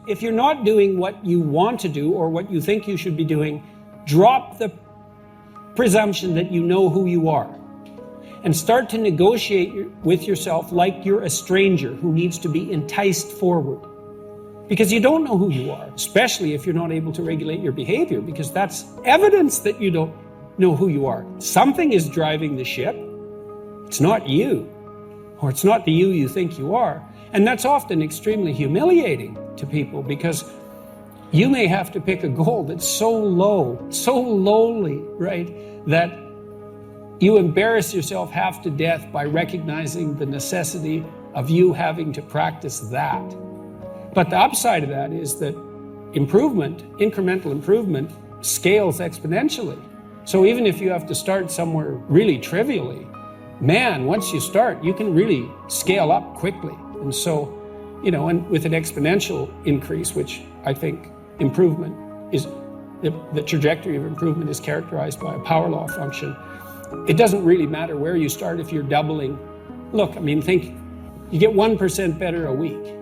if you're not doing what you want to do or what you think you should be doing, drop the presumption that you know who you are and start to negotiate with yourself like you're a stranger who needs to be enticed forward. Because you don't know who you are, especially if you're not able to regulate your behavior, because that's evidence that you don't know who you are. Something is driving the ship. It's not you, or it's not the you think you are. And that's often extremely humiliating to people, because you may have to pick a goal that's so low, so lowly, right, that you embarrass yourself half to death by recognizing the necessity of you having to practice that. But the upside of that is that improvement, incremental improvement, scales exponentially. So even if you have to start somewhere really trivially, man, once you start, you can really scale up quickly. And so, and with an exponential increase, which I think improvement is, the trajectory of improvement is characterized by a power law function. It doesn't really matter where you start if you're doubling. Look, think you get 1% better a week.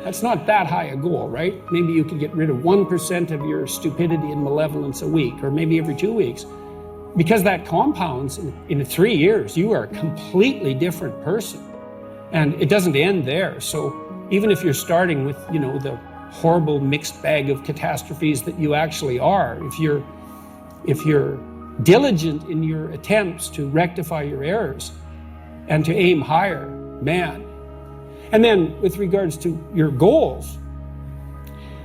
That's not that high a goal, right? Maybe you could get rid of 1% of your stupidity and malevolence a week, or maybe every 2 weeks. Because that compounds, in 3 years, you are a completely different person. And it doesn't end there. So even if you're starting with, the horrible mixed bag of catastrophes that you actually are, if you're diligent in your attempts to rectify your errors and to aim higher, man. And then with regards to your goals,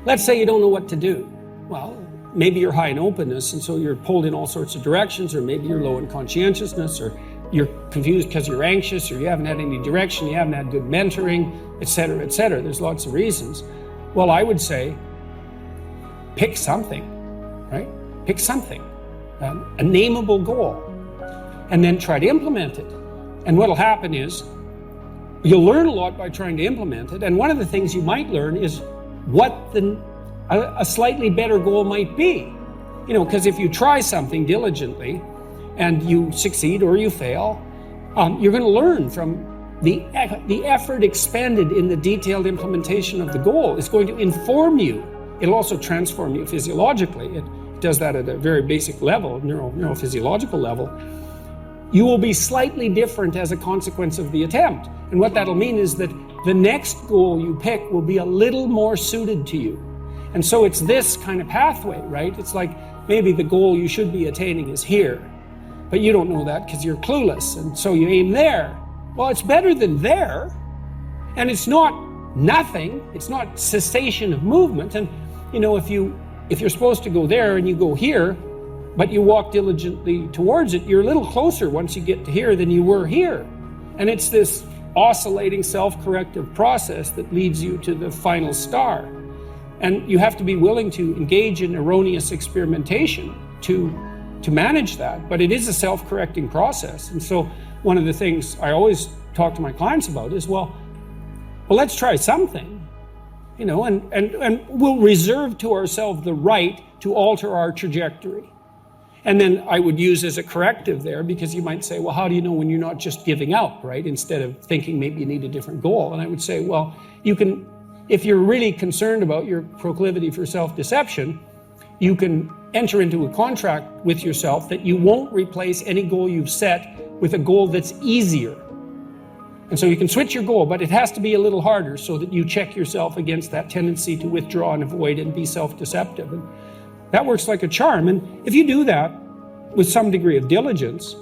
let's say you don't know what to do. Well, maybe you're high in openness, and so you're pulled in all sorts of directions, or maybe you're low in conscientiousness, or you're confused because you're anxious, or you haven't had any direction, you haven't had good mentoring, etc., etc. There's lots of reasons. Well, I would say, pick something, right? Pick something, a nameable goal, and then try to implement it. And what'll happen is, you'll learn a lot by trying to implement it, and one of the things you might learn is what a slightly better goal might be. Because if you try something diligently and you succeed or you fail, you're going to learn from the effort expended in the detailed implementation of the goal is going to inform you. It'll also transform you physiologically. It does that at a very basic level, neurophysiological level. You will be slightly different as a consequence of the attempt. And what that'll mean is that the next goal you pick will be a little more suited to you. And so it's this kind of pathway, right? It's like maybe the goal you should be attaining is here, but you don't know that because you're clueless. And so you aim there. Well, it's better than there. And it's not nothing. It's not cessation of movement. And, if you're supposed to go there and you go here, but you walk diligently towards it, you're a little closer once you get to here than you were here. And it's this oscillating self-corrective process that leads you to the final star. And you have to be willing to engage in erroneous experimentation to manage that. But it is a self-correcting process. And so one of the things I always talk to my clients about is, well, let's try something, and we'll reserve to ourselves the right to alter our trajectory. And then I would use as a corrective there, because you might say, well, how do you know when you're not just giving up, right? Instead of thinking maybe you need a different goal. And I would say, well, you can, if you're really concerned about your proclivity for self-deception, you can enter into a contract with yourself that you won't replace any goal you've set with a goal that's easier. And so you can switch your goal, but it has to be a little harder so that you check yourself against that tendency to withdraw and avoid and be self-deceptive. And that works like a charm. And if you do that with some degree of diligence,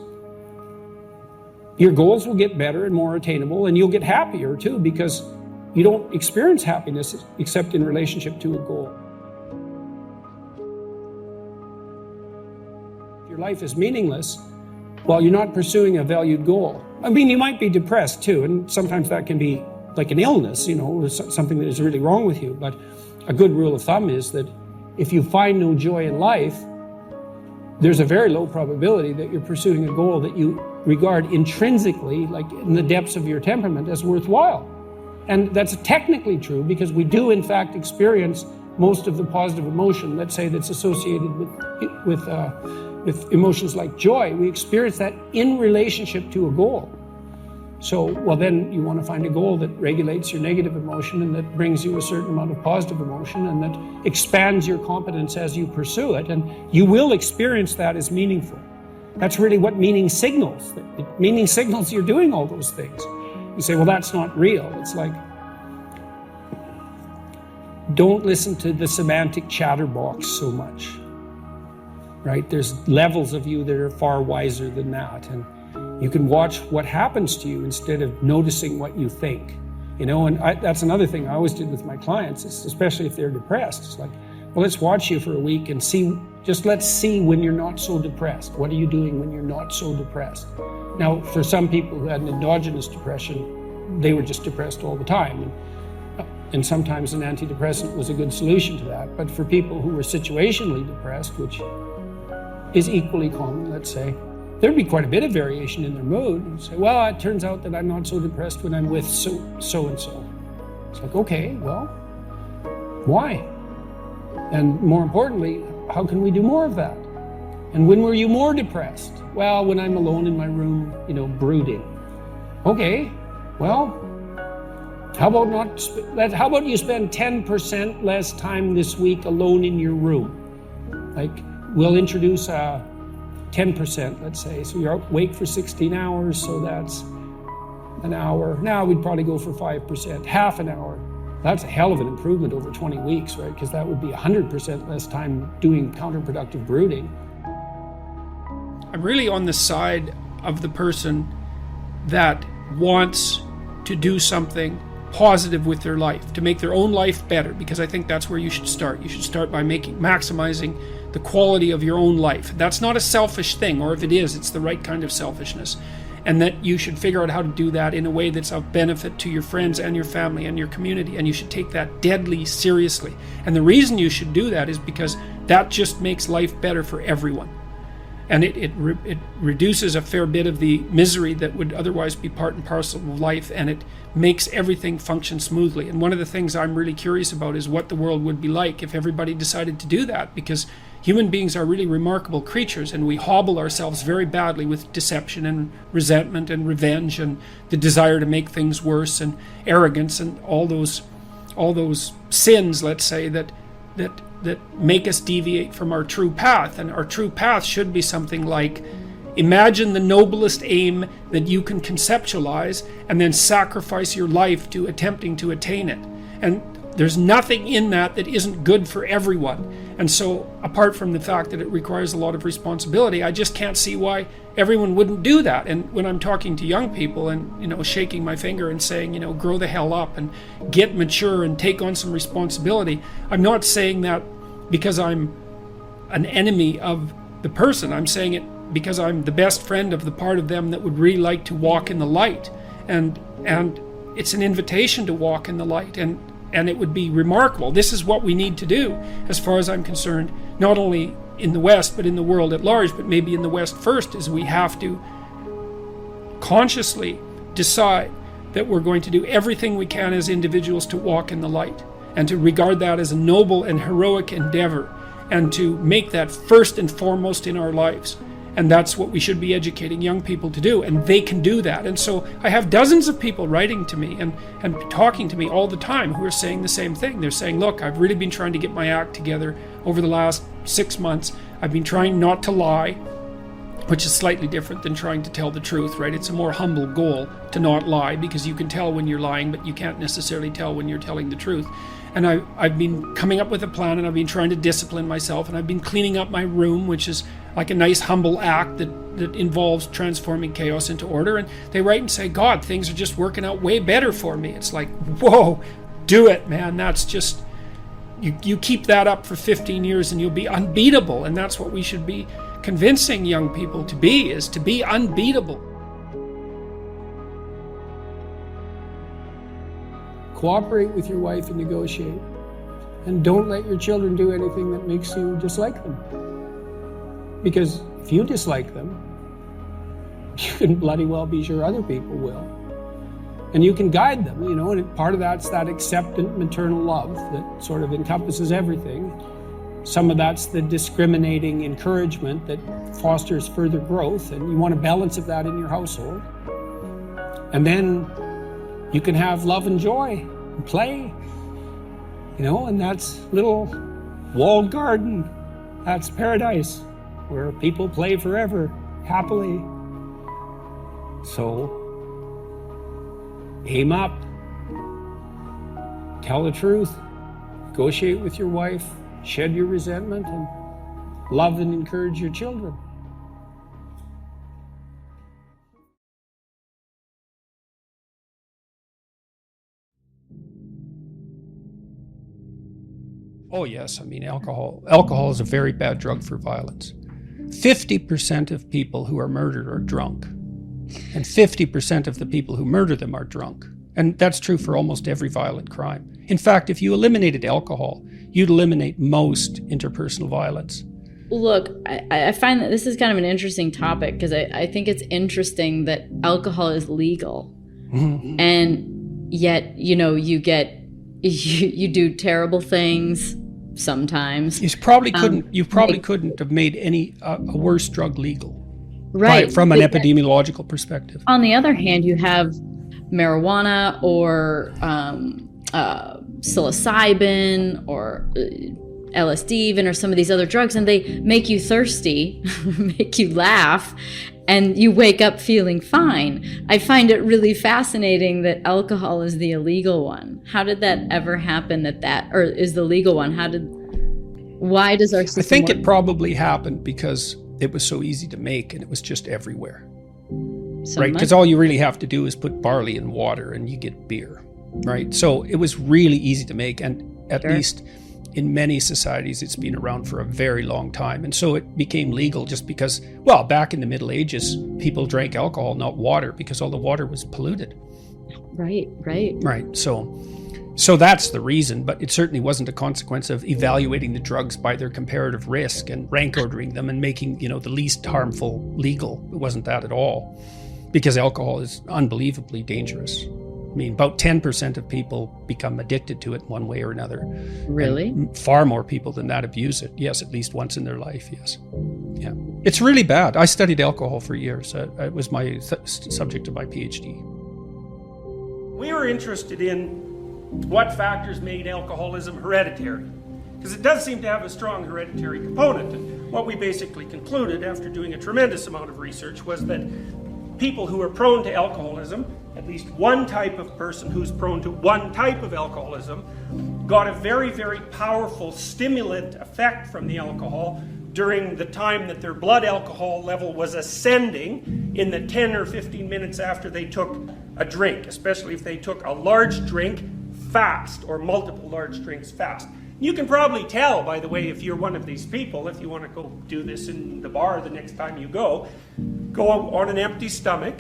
your goals will get better and more attainable, and you'll get happier too, because you don't experience happiness except in relationship to a goal. If your life is meaningless, well, you're not pursuing a valued goal. You might be depressed too, and sometimes that can be like an illness, or something that is really wrong with you. But a good rule of thumb is that if you find no joy in life, there's a very low probability that you're pursuing a goal that you regard intrinsically, like in the depths of your temperament, as worthwhile. And that's technically true, because we do in fact experience most of the positive emotion, let's say, that's associated with emotions like joy. We experience that in relationship to a goal. So, well, then you want to find a goal that regulates your negative emotion and that brings you a certain amount of positive emotion and that expands your competence as you pursue it. And you will experience that as meaningful. That's really what meaning signals. Meaning signals you're doing all those things. You say, well, that's not real. It's like, don't listen to the semantic chatterbox so much, right? There's levels of you that are far wiser than that. And you can watch what happens to you instead of noticing what you think, you know. And that's another thing I always did with my clients, especially if they're depressed. It's like, well, let's watch you for a week and see, let's see when you're not so depressed. What are you doing when you're not so depressed? Now, for some people who had an endogenous depression, they were just depressed all the time. And sometimes an antidepressant was a good solution to that. But for people who were situationally depressed, which is equally common, let's say, there'd be quite a bit of variation in their mood. And say, well, it turns out that I'm not so depressed when I'm with so-and-so. It's like, okay, well, why? And more importantly, how can we do more of that? And when were you more depressed? Well, when I'm alone in my room, you know, brooding. Okay, well, how about you spend 10% less time this week alone in your room? Like, we'll introduce 10%, let's say. So you're awake for 16 hours, so that's an hour. Now we'd probably go for 5%, half an hour. That's a hell of an improvement over 20 weeks, right? Because that would be 100% less time doing counterproductive brooding. I'm really on the side of the person that wants to do something positive with their life, to make their own life better, because I think that's where you should start. You should start by maximizing the quality of your own life. That's not a selfish thing, or if it is, it's the right kind of selfishness. And that you should figure out how to do that in a way that's of benefit to your friends and your family and your community, and you should take that deadly seriously. And the reason you should do that is because that just makes life better for everyone. And it reduces a fair bit of the misery that would otherwise be part and parcel of life, and it makes everything function smoothly. And one of the things I'm really curious about is what the world would be like if everybody decided to do that, because human beings are really remarkable creatures, and we hobble ourselves very badly with deception and resentment and revenge and the desire to make things worse and arrogance and all those sins, let's say, that make us deviate from our true path. And our true path should be something like, imagine the noblest aim that you can conceptualize and then sacrifice your life to attempting to attain it. And there's nothing in that isn't good for everyone. And so, apart from the fact that it requires a lot of responsibility, I just can't see why everyone wouldn't do that. And when I'm talking to young people and, you know, shaking my finger and saying, you know, grow the hell up and get mature and take on some responsibility, I'm not saying that because I'm an enemy of the person. I'm saying it because I'm the best friend of the part of them that would really like to walk in the light. And it's an invitation to walk in the light. And it would be remarkable. This is what we need to do, as far as I'm concerned, not only in the West, but in the world at large, but maybe in the West first, is we have to consciously decide that we're going to do everything we can as individuals to walk in the light, and to regard that as a noble and heroic endeavor, and to make that first and foremost in our lives. And that's what we should be educating young people to do, and they can do that. And so I have dozens of people writing to me and talking to me all the time who are saying the same thing. They're saying, look, I've really been trying to get my act together over the last 6 months. I've been trying not to lie, which is slightly different than trying to tell the truth, right? It's a more humble goal to not lie, because you can tell when you're lying, but you can't necessarily tell when you're telling the truth. And I've been coming up with a plan, and I've been trying to discipline myself, and I've been cleaning up my room, which is like a nice humble act that involves transforming chaos into order. And they write and say, God, things are just working out way better for me. It's like, whoa, do it, man. That's just, you keep that up for 15 years and you'll be unbeatable. And that's what we should be convincing young people to be, is to be unbeatable. Cooperate with your wife and negotiate. And don't let your children do anything that makes you dislike them. Because if you dislike them, you can bloody well be sure other people will. And you can guide them, you know, and part of that's that acceptant maternal love that sort of encompasses everything. Some of that's the discriminating encouragement that fosters further growth, and you want a balance of that in your household. And then you can have love and joy and play, and that's little walled garden. That's paradise where people play forever, happily. So, aim up, tell the truth, negotiate with your wife, shed your resentment, and love and encourage your children. Oh yes, alcohol is a very bad drug for violence. 50% of people who are murdered are drunk, and 50% of the people who murder them are drunk. And that's true for almost every violent crime. In fact, if you eliminated alcohol, you'd eliminate most interpersonal violence. Look, I find that this is kind of an interesting topic because I think it's interesting that alcohol is legal. Mm-hmm. And yet, you do terrible things sometimes. You probably couldn't have made any a worse drug legal. Right. From an epidemiological perspective. On the other hand, you have marijuana or psilocybin or LSD even, or some of these other drugs, and they make you thirsty, make you laugh, and you wake up feeling fine. I find it really fascinating that alcohol is the illegal one. How did that ever happen or is the legal one? Why does our system I think it probably happened because it was so easy to make and it was just everywhere. Right? Because all you really have to do is put barley in water and you get beer, right? So it was really easy to make, and at least in many societies, it's been around for a very long time. And so it became legal just because, back in the Middle Ages, people drank alcohol, not water, because all the water was polluted. Right. Right. So that's the reason, but it certainly wasn't a consequence of evaluating the drugs by their comparative risk and rank ordering them and making, the least harmful legal. It wasn't that at all, because alcohol is unbelievably dangerous. I mean, about 10% of people become addicted to it in one way or another. Really? And far more people than that abuse it. Yes, at least once in their life, yes. Yeah. It's really bad. I studied alcohol for years. It was my subject of my PhD. We were interested in what factors made alcoholism hereditary, because it does seem to have a strong hereditary component. And what we basically concluded after doing a tremendous amount of research was that people who are prone to alcoholism, at least one type of person who's prone to one type of alcoholism, got a very, very powerful stimulant effect from the alcohol during the time that their blood alcohol level was ascending in the 10 or 15 minutes after they took a drink, especially if they took a large drink fast or multiple large drinks fast. You can probably tell, by the way, if you're one of these people, if you want to go do this in the bar the next time you go on an empty stomach,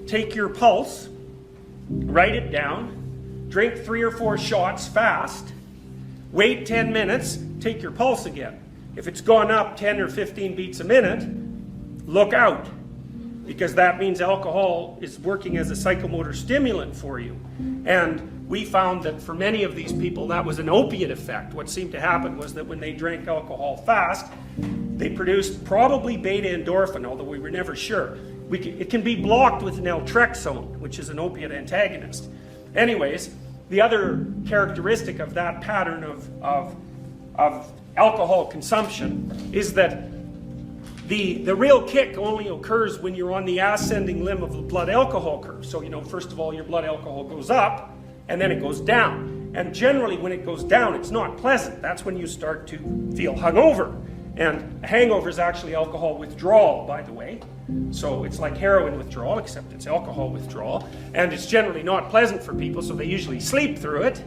take your pulse, write it down, drink 3 or 4 shots fast, wait 10 minutes, take your pulse again. If it's gone up 10 or 15 beats a minute, look out, because that means alcohol is working as a psychomotor stimulant for you. And we found that for many of these people, that was an opiate effect. What seemed to happen was that when they drank alcohol fast, they produced probably beta endorphin, although we were never sure. It can be blocked with naltrexone, which is an opiate antagonist. Anyways, the other characteristic of that pattern of alcohol consumption is that the real kick only occurs when you're on the ascending limb of the blood alcohol curve. So, first of all, your blood alcohol goes up, and then it goes down. And generally, when it goes down, it's not pleasant. That's when you start to feel hungover. And a hangover is actually alcohol withdrawal, by the way. So it's like heroin withdrawal, except it's alcohol withdrawal. And it's generally not pleasant for people, so they usually sleep through it,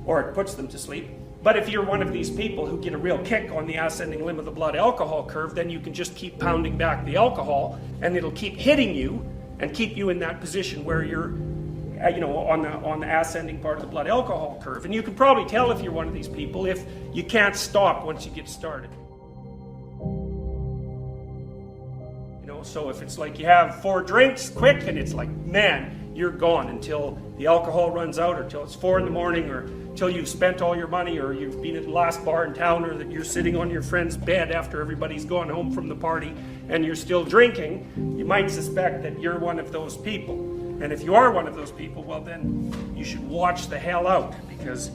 or it puts them to sleep. But if you're one of these people who get a real kick on the ascending limb of the blood alcohol curve, then you can just keep pounding back the alcohol, and it'll keep hitting you and keep you in that position where you're on the ascending part of the blood alcohol curve. And you can probably tell if you're one of these people if you can't stop once you get started. So if it's like you have 4 drinks quick, and it's like, man, you're gone until the alcohol runs out, or till it's 4 a.m, or till you've spent all your money, or you've been at the last bar in town, or that you're sitting on your friend's bed after everybody's gone home from the party and you're still drinking, you might suspect that you're one of those people. And if you are one of those people, well then you should watch the hell out, because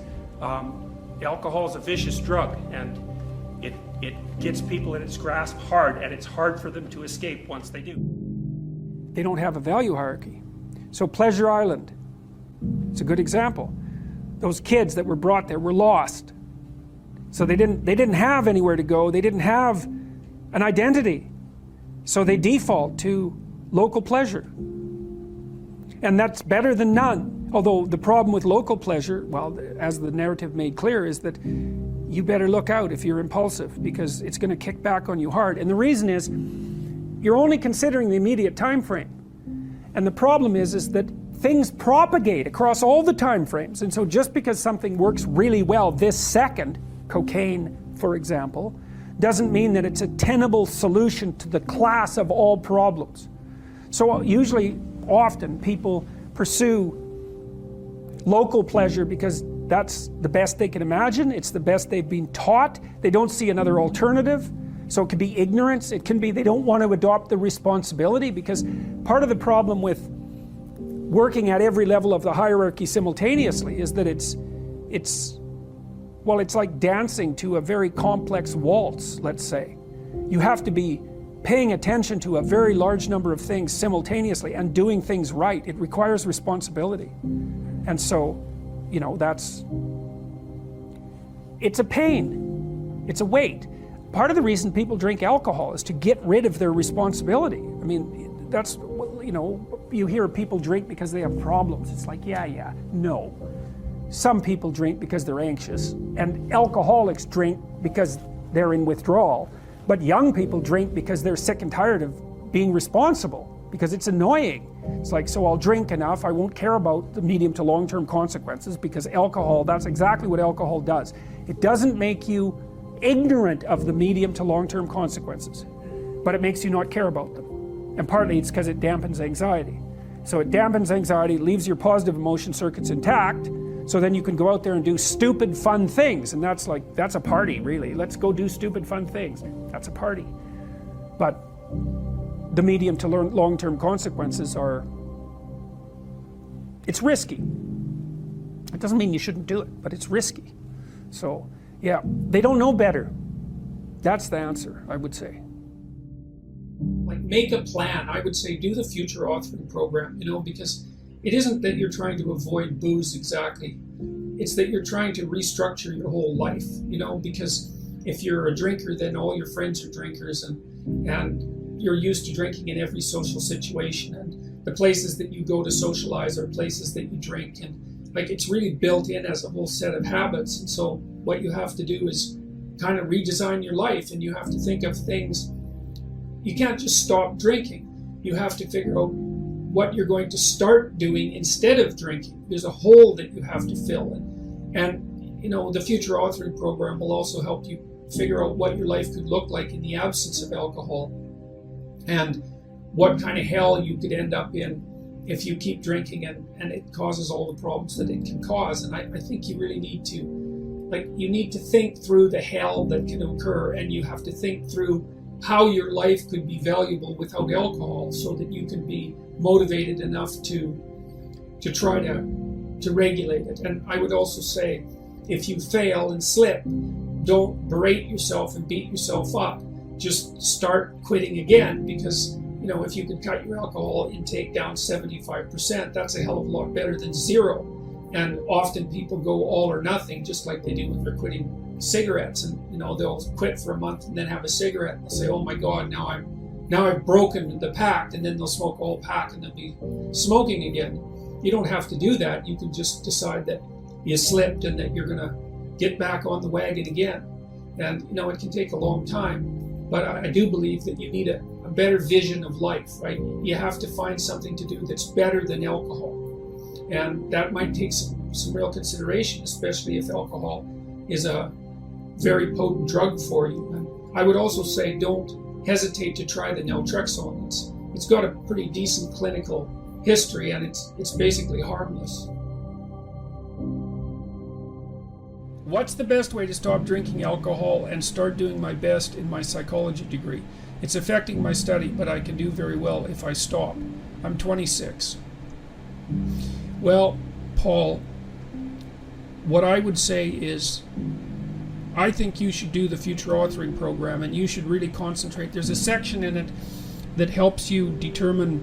alcohol is a vicious drug, and it gets people in its grasp hard, and it's hard for them to escape once they do. They don't have a value hierarchy. So Pleasure Island, it's a good example. Those kids that were brought there were lost. So they didn't have anywhere to go. They didn't have an identity. So they default to local pleasure. And that's better than none. Although the problem with local pleasure, well, as the narrative made clear, is that you better look out if you're impulsive, because it's going to kick back on you hard. And the reason is, you're only considering the immediate time frame. And the problem is that things propagate across all the time frames. And so just because something works really well this second, cocaine, for example, doesn't mean that it's a tenable solution to the class of all problems. So usually, often, people pursue local pleasure because that's the best they can imagine. It's the best they've been taught. They don't see another alternative. So it can be ignorance. It can be they don't want to adopt the responsibility, because part of the problem with working at every level of the hierarchy simultaneously is that it's like dancing to a very complex waltz, let's say. You have to be paying attention to a very large number of things simultaneously and doing things right. It requires responsibility. And so, it's a pain. It's a weight. Part of the reason people drink alcohol is to get rid of their responsibility. I mean, that's, you hear people drink because they have problems. It's like, yeah, no. Some people drink because they're anxious, and alcoholics drink because they're in withdrawal. But young people drink because they're sick and tired of being responsible, because it's annoying. It's like, so I'll drink enough, I won't care about the medium to long-term consequences, because alcohol, that's exactly what alcohol does. It doesn't make you ignorant of the medium to long-term consequences, but it makes you not care about them. And partly it's because it dampens anxiety. So it dampens anxiety, leaves your positive emotion circuits intact, so then you can go out there and do stupid fun things. And that's a party, really. Let's go do stupid fun things. That's a party. But the medium to long-term consequences it's risky. It doesn't mean you shouldn't do it, but it's risky. So, yeah, they don't know better. That's the answer, I would say. Like, make a plan. I would say do the future authoring program, because it isn't that you're trying to avoid booze exactly. It's that you're trying to restructure your whole life, because if you're a drinker, then all your friends are drinkers, and you're used to drinking in every social situation, and the places that you go to socialize are places that you drink, and it's really built in as a whole set of habits. And so what you have to do is kind of redesign your life, and you have to think of things. You can't just stop drinking. You have to figure out what you're going to start doing instead of drinking. There's a hole that you have to fill in. And the future authoring program will also help you figure out what your life could look like in the absence of alcohol, and what kind of hell you could end up in if you keep drinking and it causes all the problems that it can cause. And I think you really need to think through the hell that can occur, and you have to think through how your life could be valuable without alcohol, so that you can be motivated enough to try to regulate it. And I would also say, if you fail and slip, don't berate yourself and beat yourself up. Just start quitting again, because if you could cut your alcohol intake down 75%, that's a hell of a lot better than zero. And often people go all or nothing, just like they do when they're quitting cigarettes, and they'll quit for a month and then have a cigarette, and they'll say, oh my god, now I've broken the pact, and then they'll smoke a whole pack and they'll be smoking again. You don't have to do that. You can just decide that you slipped and that you're going to get back on the wagon again. And it can take a long time, but I do believe that you need a better vision of life, right? You have to find something to do that's better than alcohol, and that might take some real consideration, especially if alcohol is a very potent drug for you. And I would also say, don't hesitate to try the naltrexone. It's got a pretty decent clinical history, and it's basically harmless. What's the best way to stop drinking alcohol and start doing my best in my psychology degree? It's affecting my study, but I can do very well if I stop. I'm 26. Well, Paul, what I would say is I think you should do the future authoring program, and you should really concentrate. There's a section in it that helps you determine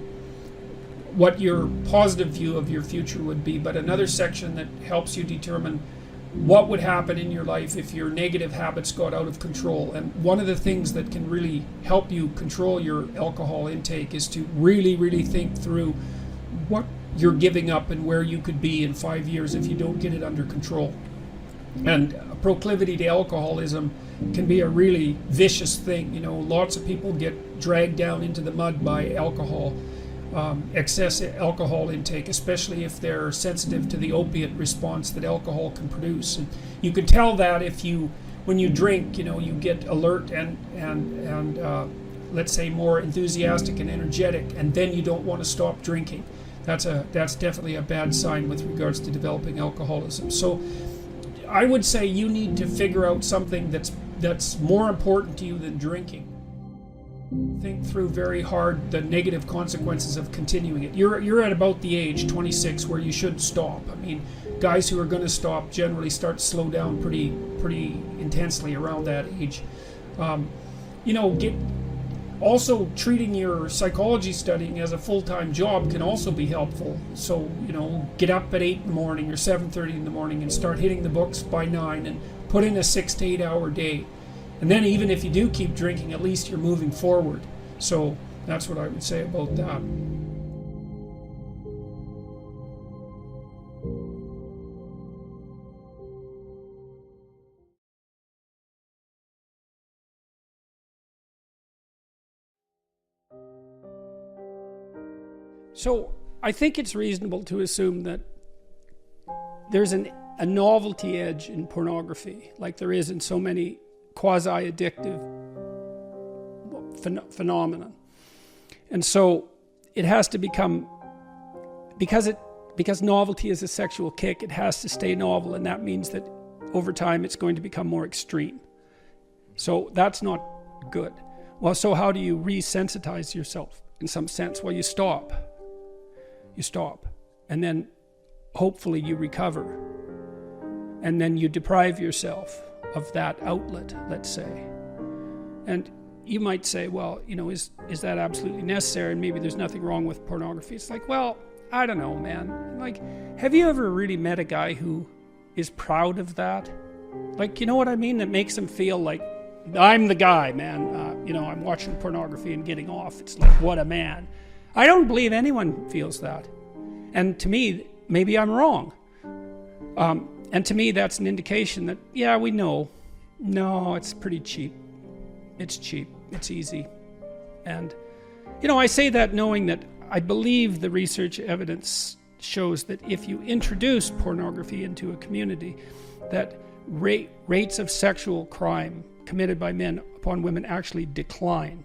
what your positive view of your future would be, but another section that helps you determine what would happen in your life if your negative habits got out of control. And one of the things that can really help you control your alcohol intake is to really, really think through what you're giving up and where you could be in 5 years if you don't get it under control. And a proclivity to alcoholism can be a really vicious thing. You know, lots of people get dragged down into the mud by alcohol, excess alcohol intake, especially if they're sensitive to the opiate response that alcohol can produce. And you can tell that when you drink, you know, you get alert and let's say more enthusiastic and energetic, and then you don't want to stop drinking. That's definitely a bad sign with regards to developing alcoholism. So I would say you need to figure out something that's more important to you than drinking. Think through very hard the negative consequences of continuing it. You're at about the age, 26, where you should stop. I mean, guys who are going to stop generally start to slow down pretty intensely around that age. You know, also treating your psychology studying as a full-time job can also be helpful. So, you know, get up at 8 in the morning or 7:30 in the morning and start hitting the books by 9 and put in a 6 to 8 hour day. And then even if you do keep drinking, at least you're moving forward. So that's what I would say about that. So I think it's reasonable to assume that there's a novelty edge in pornography, like there is in so many quasi-addictive phenomenon. And so it has to become, because novelty is a sexual kick, it has to stay novel, and that means that over time it's going to become more extreme. So that's not good. Well, so how do you resensitize yourself in some sense? Well, you stop. You stop. And then hopefully you recover. And then you deprive yourself of that outlet, let's say. And you might say, well, you know, is that absolutely necessary? And maybe there's nothing wrong with pornography. It's like, well, I don't know, man. Like, have you ever really met a guy who is proud of that? Like, you know what I mean? That makes him feel like, I'm the guy, man. You know, I'm watching pornography and getting off. It's like, what a man. I don't believe anyone feels that. And to me, maybe I'm wrong. And to me, that's an indication that, yeah, we know. No, it's pretty cheap. It's cheap. It's easy. And, you know, I say that knowing that I believe the research evidence shows that if you introduce pornography into a community, that rates of sexual crime committed by men upon women actually decline.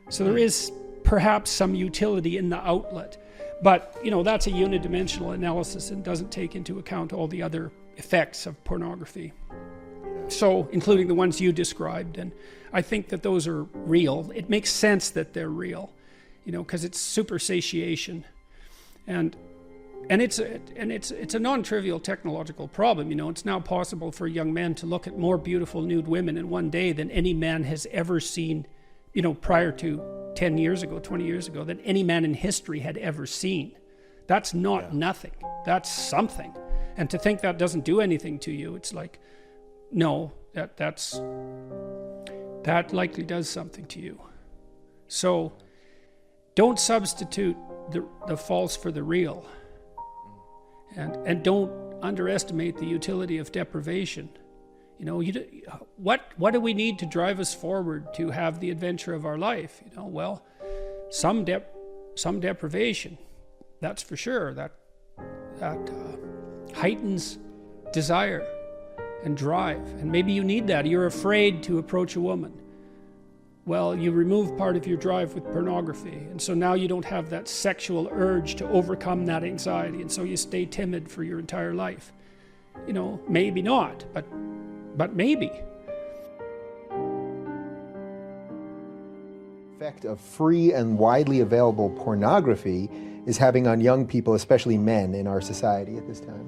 So there is perhaps some utility in the outlet. But, you know, that's a unidimensional analysis and doesn't take into account all the other effects of pornography. So, including the ones you described. And I think that those are real. It makes sense that they're real, you know, because it's super satiation. And it's a non-trivial technological problem. You know, it's now possible for young men to look at more beautiful nude women in one day than any man has ever seen, you know, prior to 10 years ago, 20 years ago, than any man in history had ever seen. That's not nothing. That's something. And to think that doesn't do anything to you, it's like, no, that likely does something to you. So don't substitute the false for the real. And don't underestimate the utility of deprivation. You know, what do we need to drive us forward to have the adventure of our life? You know, well, some deprivation, that's for sure. That heightens desire and drive, and maybe you need that. You're afraid to approach a woman. Well, you remove part of your drive with pornography, and so now you don't have that sexual urge to overcome that anxiety, and so you stay timid for your entire life. You know, maybe not, but maybe. effect of free and widely available pornography is having on young people, especially men in our society at this time?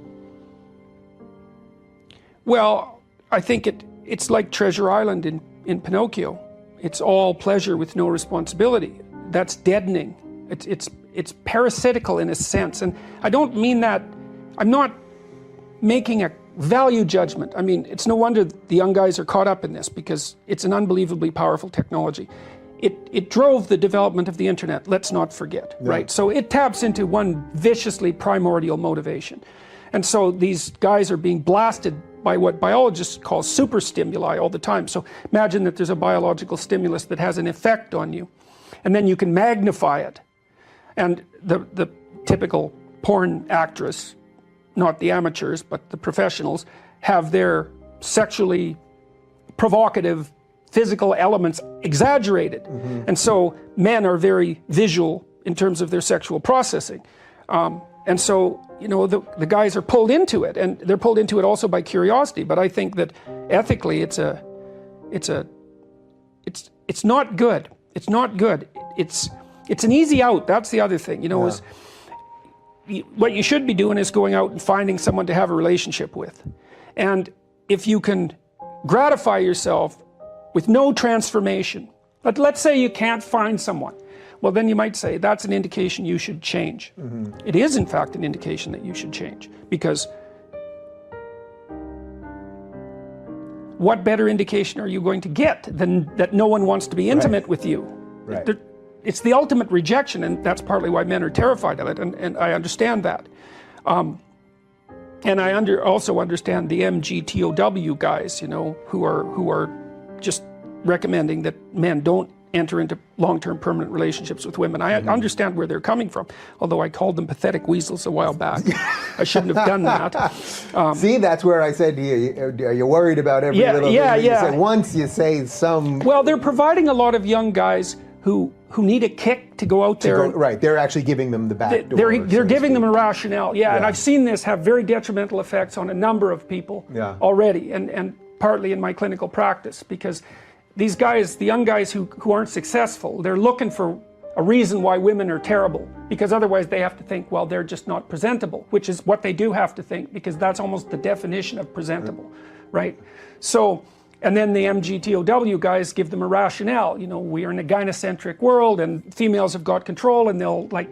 Well, I think it's like Treasure Island in Pinocchio. It's all pleasure with no responsibility. That's deadening. It's parasitical in a sense. And I don't mean that, I'm not making a value judgment. I mean, it's no wonder the young guys are caught up in this, because it's an unbelievably powerful technology. It drove the development of the internet, let's not forget, right? So it taps into one viciously primordial motivation. And so these guys are being blasted by what biologists call super stimuli all the time. So imagine that there's a biological stimulus that has an effect on you, and then you can magnify it. And the typical porn actress, not the amateurs, but the professionals, have their sexually provocative physical elements exaggerated. And so men are very visual in terms of their sexual processing. And so, you know, the guys are pulled into it, and they're pulled into it also by curiosity. But I think that ethically it's not good. It's not good. It's an easy out. That's the other thing, you know, is what you should be doing is going out and finding someone to have a relationship with. And if you can gratify yourself with no transformation, but let's say you can't find someone, well, then you might say that's an indication you should change. It is, in fact, an indication that you should change, because what better indication are you going to get than that no one wants to be intimate with you? It's the ultimate rejection, and that's partly why men are terrified of it, and I understand that. And I also understand the MGTOW guys, you know, who are just recommending that men don't enter into long-term permanent relationships with women. I understand where they're coming from, although I called them pathetic weasels a while back. I shouldn't have done that. See, that's where I said to you, are you worried about every little thing that you say? Once you say some... Well, they're providing a lot of young guys who need a kick to go out there. Right, they're actually giving them the back door. They're giving them a rationale, and I've seen this have very detrimental effects on a number of people already, and partly in my clinical practice, because these guys, the young guys who aren't successful, they're looking for a reason why women are terrible, because otherwise they have to think, well, they're just not presentable, which is what they do have to think, because that's almost the definition of presentable, right? So, and then the MGTOW guys give them a rationale. You know, we are in a gynocentric world, and females have got control, and they'll like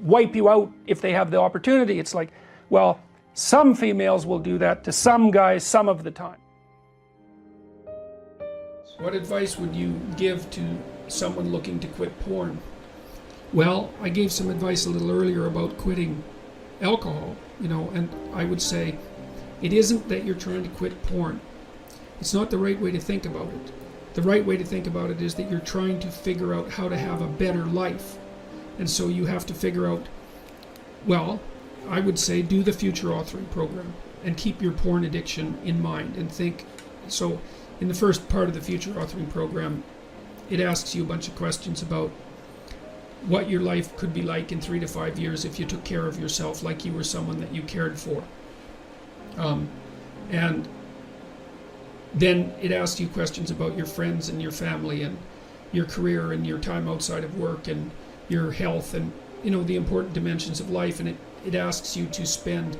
wipe you out if they have the opportunity. It's like, well, some females will do that to some guys some of the time. What advice would you give to someone looking to quit porn? Well, I gave some advice a little earlier about quitting alcohol, you know, and I would say it isn't that you're trying to quit porn. It's not the right way to think about it. The right way to think about it is that you're trying to figure out how to have a better life. And so you have to figure out, well, I would say do the future authoring program and keep your porn addiction in mind and think. So in the first part of the future authoring program, it asks you a bunch of questions about what your life could be like in 3 to 5 years if you took care of yourself like you were someone that you cared for. And then it asks you questions about your friends and your family and your career and your time outside of work and your health and, you know, the important dimensions of life. And it asks you to spend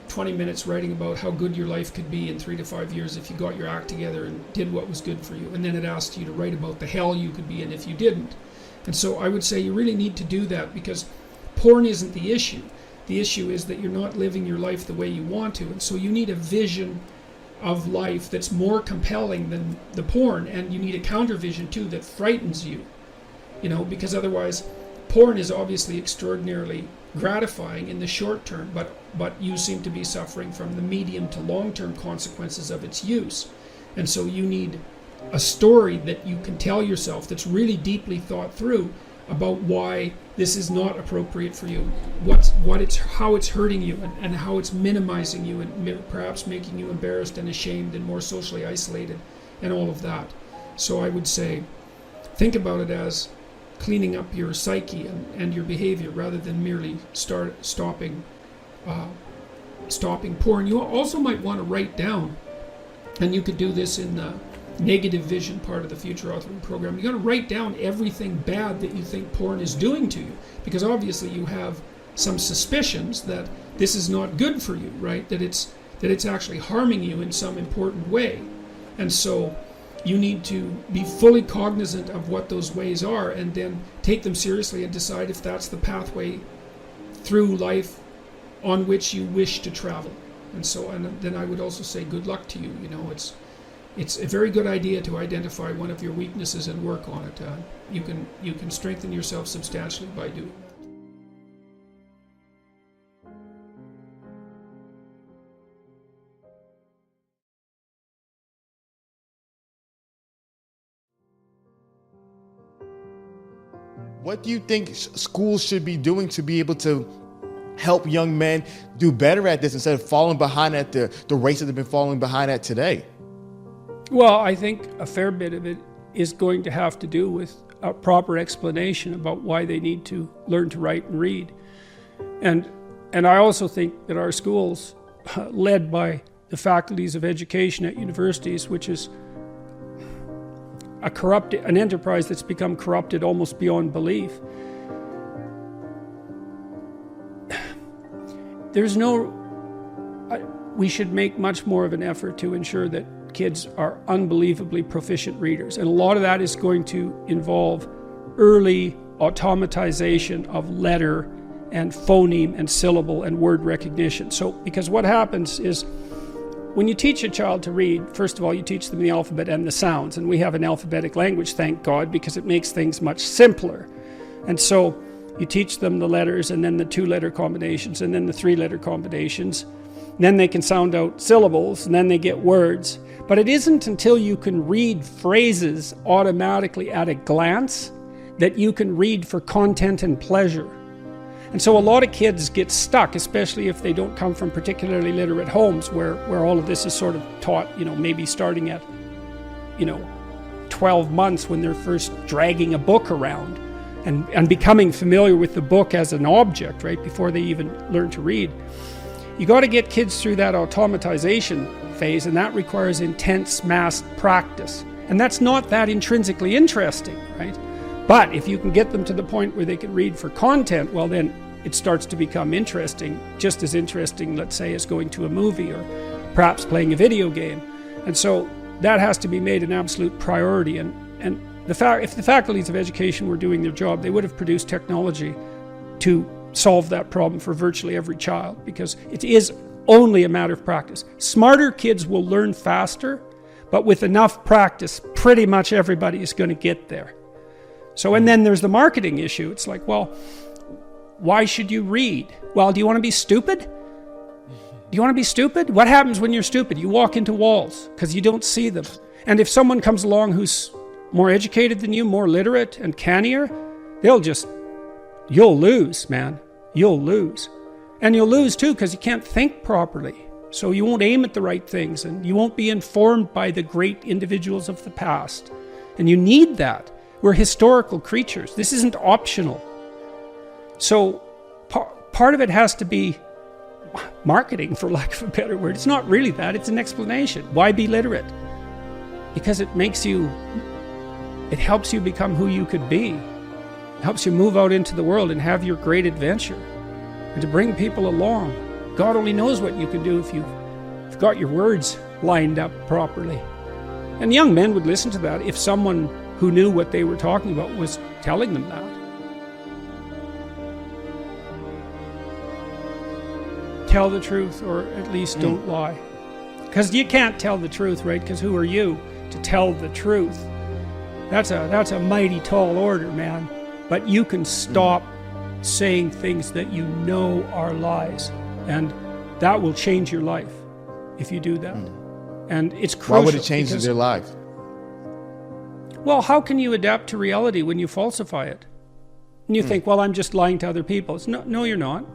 20 minutes writing about how good your life could be in 3 to 5 years if you got your act together and did what was good for you. And then it asks you to write about the hell you could be in if you didn't. And so I would say you really need to do that, because porn isn't the issue. The issue is that you're not living your life the way you want to. And so you need a vision of life that's more compelling than the porn, and you need a counter vision too that frightens you, you know, because otherwise porn is obviously extraordinarily gratifying in the short term, but you seem to be suffering from the medium to long-term consequences of its use. And so you need a story that you can tell yourself that's really deeply thought through about why this is not appropriate for you, how it's hurting you, and how it's minimizing you and perhaps making you embarrassed and ashamed and more socially isolated and all of that. So I would say think about it as cleaning up your psyche and your behavior rather than merely stopping porn. You also might want to write down, and you could do this in negative vision part of the future authoring program. You got to write down everything bad that you think porn is doing to you, because obviously you have some suspicions that this is not good for you, right? That it's actually harming you in some important way. And so you need to be fully cognizant of what those ways are, and then take them seriously and decide if that's the pathway through life on which you wish to travel. And so, and then I would also say good luck to you. You know, it's a very good idea to identify one of your weaknesses and work on it. You can strengthen yourself substantially by doing that. What do you think schools should be doing to be able to help young men do better at this instead of falling behind at the race that they've been falling behind at today? Well, I think a fair bit of it is going to have to do with a proper explanation about why they need to learn to write and read. And I also think that our schools, led by the faculties of education at universities, which is an enterprise that's become corrupted almost beyond belief. We should make much more of an effort to ensure that kids are unbelievably proficient readers. And a lot of that is going to involve early automatization of letter and phoneme and syllable and word recognition. So, because what happens is, when you teach a child to read, first of all, you teach them the alphabet and the sounds. And we have an alphabetic language, thank God, because it makes things much simpler. And so you teach them the letters, and then the 2-letter combinations, and then the 3-letter combinations. And then they can sound out syllables, and then they get words. But it isn't until you can read phrases automatically at a glance that you can read for content and pleasure. And so a lot of kids get stuck, especially if they don't come from particularly literate homes where all of this is sort of taught, maybe starting at, 12 months when they're first dragging a book around and becoming familiar with the book as an object, right, before they even learn to read. You got to get kids through that automatization phase, and that requires intense mass practice. And that's not that intrinsically interesting, right? But if you can get them to the point where they can read for content, well, then it starts to become interesting, just as interesting, let's say, as going to a movie or perhaps playing a video game. And so that has to be made an absolute priority. And if the faculties of education were doing their job, they would have produced technology to solve that problem for virtually every child, because it is only a matter of practice. Smarter kids will learn faster, but with enough practice, pretty much everybody is going to get there. So, and then there's the marketing issue. It's like, well, why should you read? Well, do you want to be stupid? Do you want to be stupid? What happens when you're stupid? You walk into walls because you don't see them. And if someone comes along who's more educated than you, more literate and cannier, you'll lose, man. You'll lose. And you'll lose too because you can't think properly. So you won't aim at the right things, and you won't be informed by the great individuals of the past. And you need that. We're historical creatures. This isn't optional. So part of it has to be marketing, for lack of a better word. It's not really that. It's an explanation. Why be literate? Because it helps you become who you could be. It helps you move out into the world and have your great adventure. And to bring people along. God only knows what you can do if you've got your words lined up properly. And young men would listen to that if someone who knew what they were talking about was telling them that. Tell the truth, or at least don't lie. Because you can't tell the truth, right? Because who are you to tell the truth? That's a mighty tall order, man. But you can stop saying things that you know are lies. And that will change your life if you do that. And it's crucial. Why would it change their life? Well, how can you adapt to reality when you falsify it? And you think, well, I'm just lying to other people. No, you're not.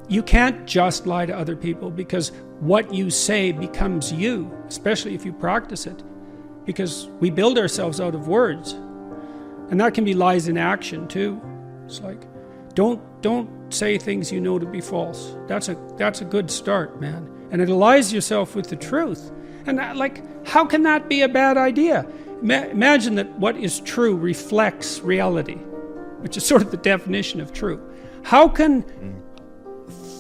You can't just lie to other people, because what you say becomes you, especially if you practice it. Because we build ourselves out of words. And that can be lies in action too. It's like, don't say things you know to be false. That's a good start, man. And it allies yourself with the truth. And How can that be a bad idea? Imagine that what is true reflects reality, which is sort of the definition of true. How can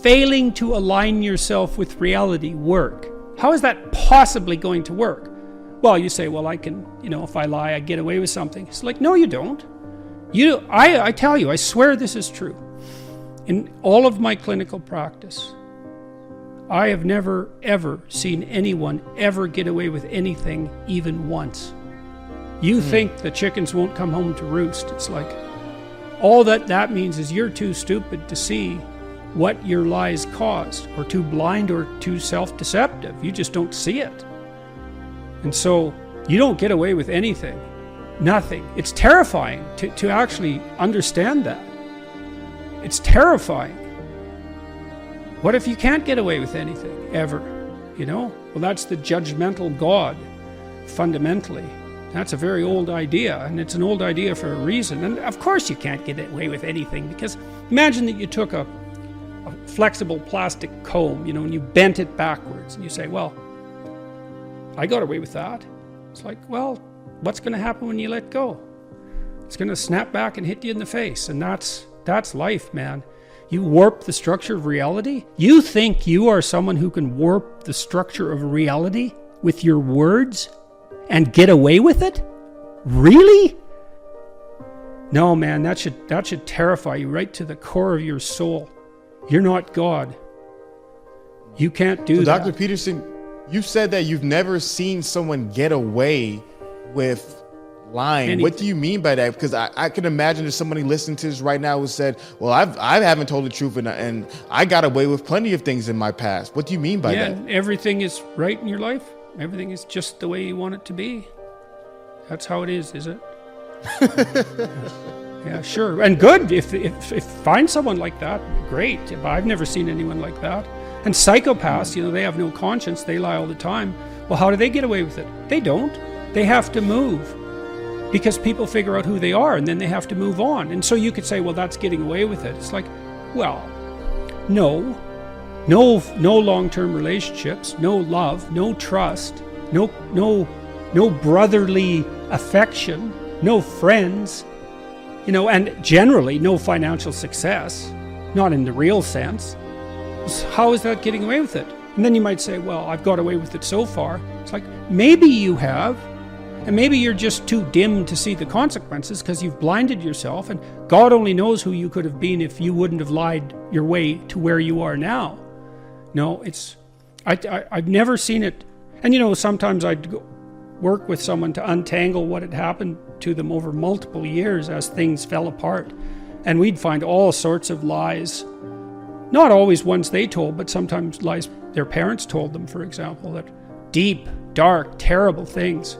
failing to align yourself with reality work? How is that possibly going to work? Well, you say, well, I can, if I lie, I get away with something. It's like, no, you don't. I tell you, I swear this is true. In all of my clinical practice, I have never, ever seen anyone ever get away with anything even once. You think the chickens won't come home to roost. It's like, all that means is you're too stupid to see what your lies caused, or too blind or too self-deceptive. You just don't see it. And so you don't get away with anything. Nothing. It's terrifying to actually understand that. It's terrifying. What if you can't get away with anything, ever? Well, that's the judgmental God, fundamentally. That's a very old idea, and it's an old idea for a reason. And of course you can't get away with anything, because imagine that you took a flexible plastic comb, and you bent it backwards, and you say, well, I got away with that. It's like, well, what's going to happen when you let go? It's going to snap back and hit you in the face, and that's life, man. You warp the structure of reality? You think you are someone who can warp the structure of reality with your words and get away with it? Really? No, man, that should terrify you right to the core of your soul. You're not God. You can't do that. Dr. Peterson, you said that you've never seen someone get away with lying. Anything. What do you mean by that? Because I can imagine if somebody listening to this right now who said, well, I haven't told the truth and I got away with plenty of things in my past. What do you mean by that? Yeah, everything is right in your life. Everything is just the way you want it to be. That's how it is it? Yeah, sure. And good. If find someone like that, great. I've never seen anyone like that. And psychopaths, they have no conscience. They lie all the time. Well, how do they get away with it? They don't. They have to move. Because people figure out who they are, and then they have to move on. And so you could say, well, that's getting away with it. It's like, well, no long-term relationships, no love, no trust, no brotherly affection, no friends, and generally no financial success, not in the real sense. How is that getting away with it? And then you might say, well, I've got away with it so far. It's like, maybe you have. And maybe you're just too dim to see the consequences because you've blinded yourself, and God only knows who you could have been if you wouldn't have lied your way to where you are now. No, I've never seen it. And sometimes I'd work with someone to untangle what had happened to them over multiple years as things fell apart. And we'd find all sorts of lies. Not always ones they told, but sometimes lies their parents told them, for example, that deep, dark, terrible things.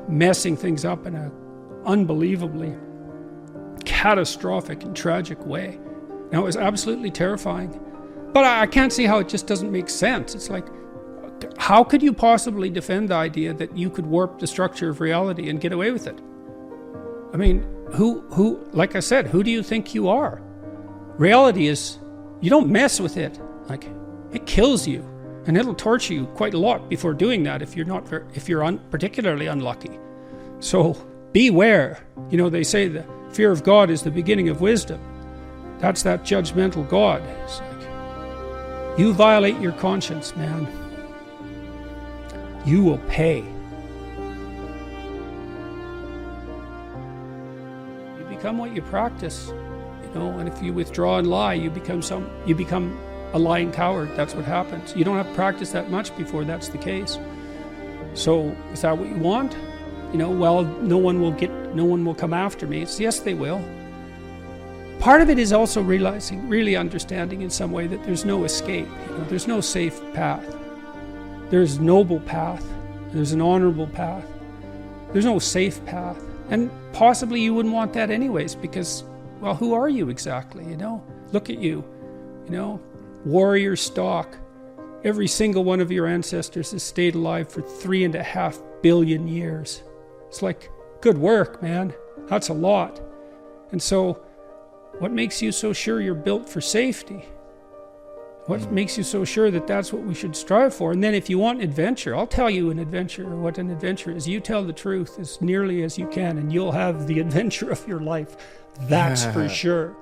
Messing things up in an unbelievably catastrophic and tragic way. Now, it was absolutely terrifying. But I can't see how it just doesn't make sense. It's like, how could you possibly defend the idea that you could warp the structure of reality and get away with it? I mean, who, like I said, who do you think you are? Reality is, you don't mess with it. Like, it kills you. And it'll torture you quite a lot before doing that if you're particularly unlucky. So beware. They say the fear of God is the beginning of wisdom. That's that judgmental God. It's like, you violate your conscience, man. You will pay. You become what you practice, and if you withdraw and lie, you become a lying coward. That's what happens. You don't have to practice that much before that's the case. So is that what you want? Well, no one will come after me. It's yes, they will. Part of it is also really understanding in some way that there's no escape. There's no safe path. There's a noble path. There's an honorable path. There's no safe path. And possibly you wouldn't want that anyways, because, well, who are you exactly? Look at you. Warrior stock. Every single one of your ancestors has stayed alive for 3.5 billion years. It's like, good work, man. That's a lot. And so, what makes you so sure you're built for safety? What makes you so sure that that's what we should strive for? And then if you want adventure, I'll tell you what an adventure is. You tell the truth as nearly as you can, and you'll have the adventure of your life. That's for sure.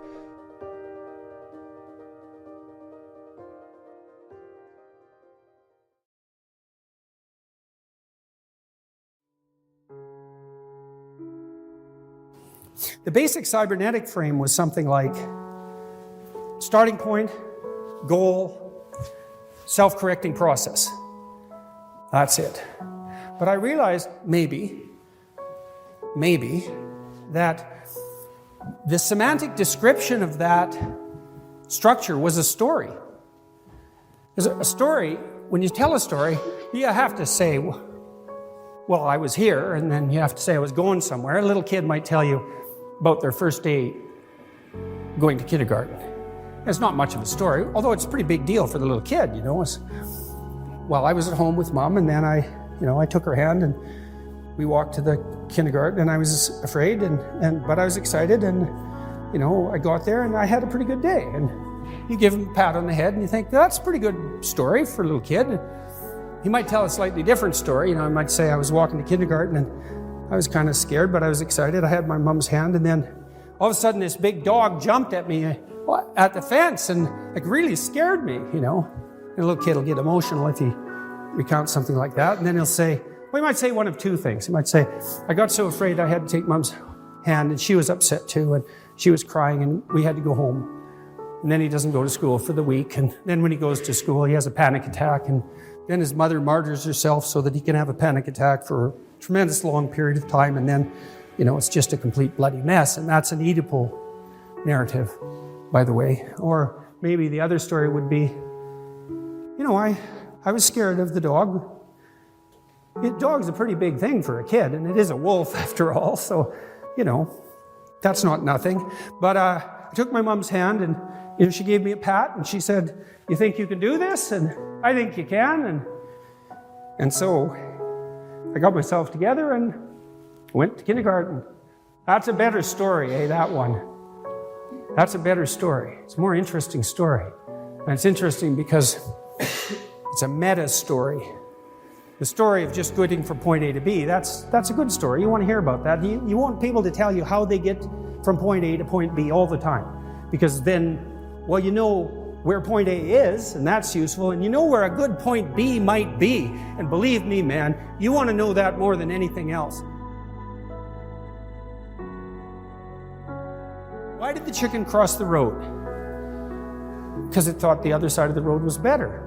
The basic cybernetic frame was something like starting point, goal, self-correcting process. That's it. But I realized maybe, that the semantic description of that structure was a story. Because a story, when you tell a story, you have to say, well, I was here, and then you have to say I was going somewhere. A little kid might tell you about their first day going to kindergarten. It's not much of a story, although it's a pretty big deal for the little kid, you know. Well, I was at home with Mom, and then I took her hand, and we walked to the kindergarten, and I was afraid, but I was excited, and, I got there, and I had a pretty good day. And you give him a pat on the head, and you think, that's a pretty good story for a little kid. He might tell a slightly different story. I might say I was walking to kindergarten, and I was kind of scared, but I was excited. I had my mom's hand, and then all of a sudden this big dog jumped at me at the fence and really scared me, And a little kid will get emotional if he recounts something like that. And then he'll say, well, he might say one of two things. He might say, I got so afraid I had to take Mom's hand, and she was upset too, and she was crying, and we had to go home. And then he doesn't go to school for the week. And then when he goes to school, he has a panic attack, and then his mother martyrs herself so that he can have a panic attack for a tremendous long period of time, and then, it's just a complete bloody mess. And that's an Oedipal narrative, by the way. Or maybe the other story would be, I was scared of the dog. Dog's a pretty big thing for a kid, and it is a wolf after all, so, that's not nothing. But I took my mom's hand, and she gave me a pat, and she said, you think you can do this? And I think you can. And so I got myself together and went to kindergarten. That's a better story, that one. That's a better story. It's a more interesting story. And it's interesting because it's a meta story. The story of just getting from point A to B, that's a good story. You want to hear about that. You want people to tell you how they get from point A to point B all the time. Because then, well, you know where point A is, and that's useful, and you know where a good point B might be. And believe me, man, you want to know that more than anything else. Why did the chicken cross the road? Because it thought the other side of the road was better.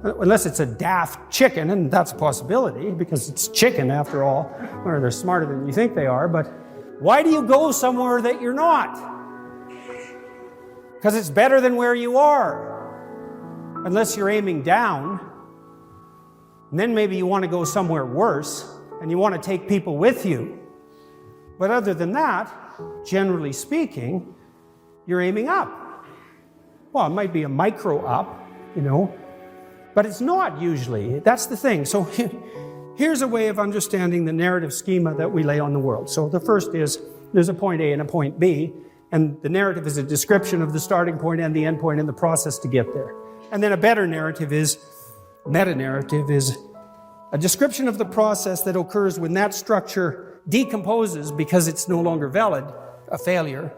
Unless it's a daft chicken, and that's a possibility, because it's chicken after all, or they're smarter than you think they are, but why do you go somewhere that you're not? Because it's better than where you are. Unless you're aiming down, and then maybe you want to go somewhere worse, and you want to take people with you. But other than that, generally speaking, you're aiming up. Well, it might be a micro up, but it's not usually. That's the thing. So here's a way of understanding the narrative schema that we lay on the world. So the first is there's a point A and a point B, and the narrative is a description of the starting point and the end point and the process to get there. And then a better narrative is, meta-narrative is a description of the process that occurs when that structure decomposes because it's no longer valid, a failure,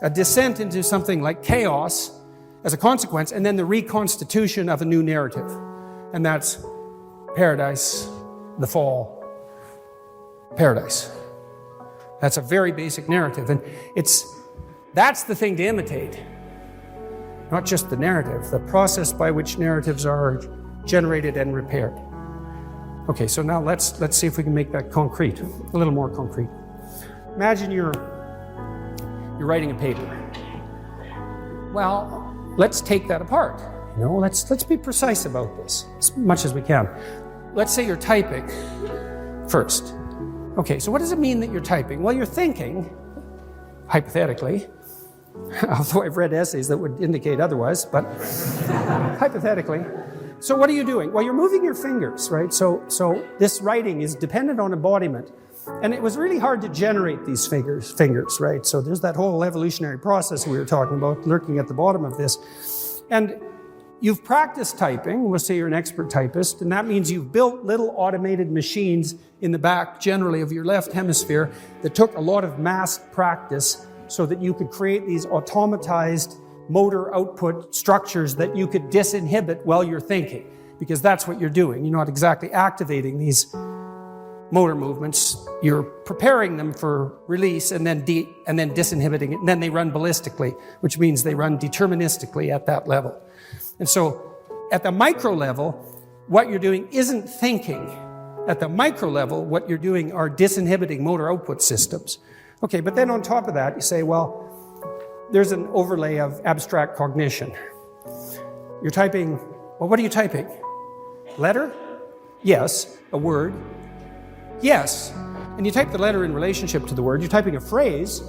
a descent into something like chaos as a consequence, and then the reconstitution of a new narrative. And that's paradise, the fall, paradise. That's a very basic narrative. And that's the thing to imitate. Not just the narrative, the process by which narratives are generated and repaired. Okay, so now let's see if we can make that concrete, a little more concrete. Imagine you're writing a paper. Well, let's take that apart. Let's be precise about this as much as we can. Let's say you're typing first. Okay, so what does it mean that you're typing? Well, you're thinking, hypothetically, although I've read essays that would indicate otherwise, but hypothetically. So what are you doing? Well, you're moving your fingers, right? So this writing is dependent on embodiment. And it was really hard to generate these fingers, right? So there's that whole evolutionary process we were talking about lurking at the bottom of this. And you've practiced typing. We'll say you're an expert typist, and that means you've built little automated machines in the back, generally, of your left hemisphere that took a lot of mass practice so that you could create these automatized motor output structures that you could disinhibit while you're thinking, because that's what you're doing. You're not exactly activating these motor movements. You're preparing them for release and then disinhibiting it, and then they run ballistically, which means they run deterministically at that level. And so at the micro level, what you're doing isn't thinking. At the micro level, what you're doing are disinhibiting motor output systems. Okay, but then on top of that, you say, well, there's an overlay of abstract cognition. You're typing, well, what are you typing? Letter? Yes. A word? Yes. And you type the letter in relationship to the word. You're typing a phrase,